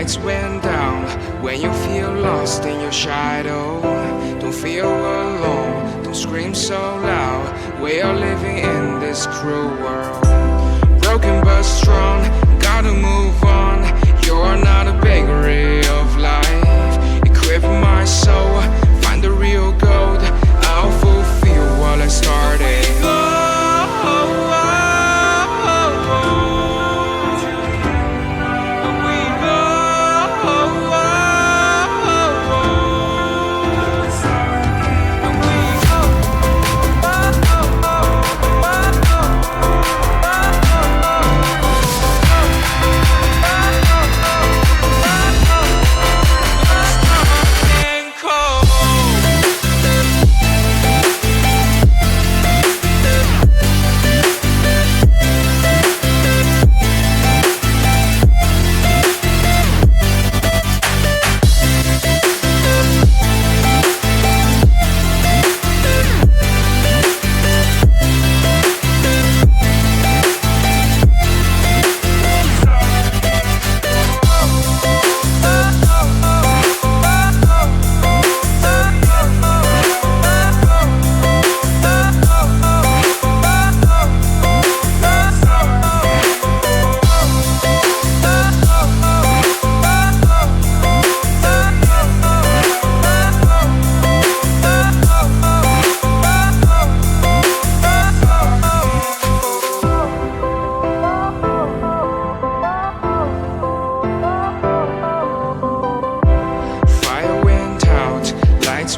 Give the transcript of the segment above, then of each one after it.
lights went down. When you feel lost in your shadow, don't feel alone, don't scream so loud. We are living in this cruel world, broken but strong, gotta move on. You're not a bakery of life, equip my soul, find the real gold. I'll fulfill what I started.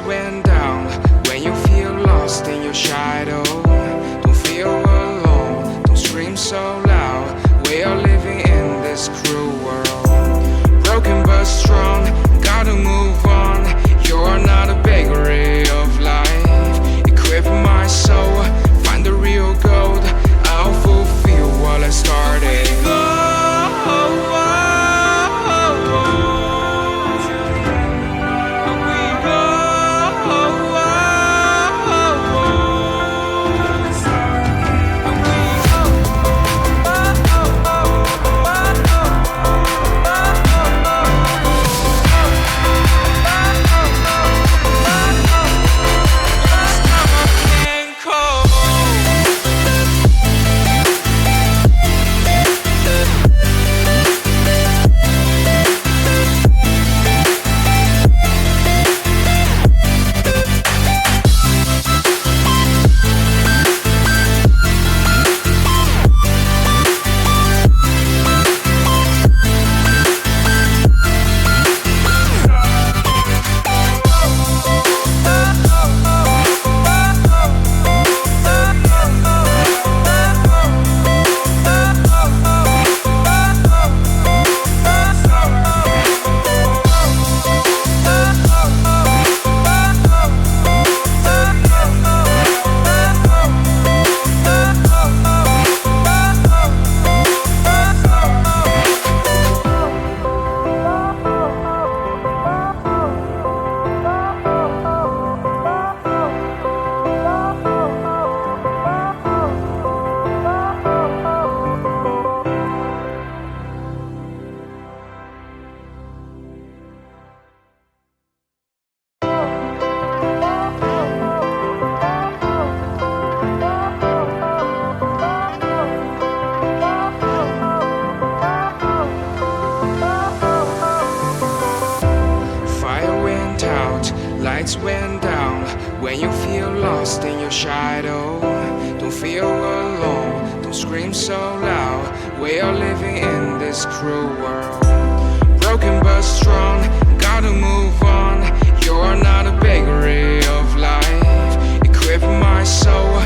Went down. When you feel lost in your shadow, don't feel alone, don't scream so loud. We are living in this cruel world, broken but strong, gotta move on. You're not a bakery of life, equip my soul, find the real gold. I'll fulfill what I started. Lights went down. When you feel lost in your shadow, don't feel alone, don't scream so loud. We are living in this cruel world, broken but strong, gotta move on. You're not a bakery of life, equip my soul,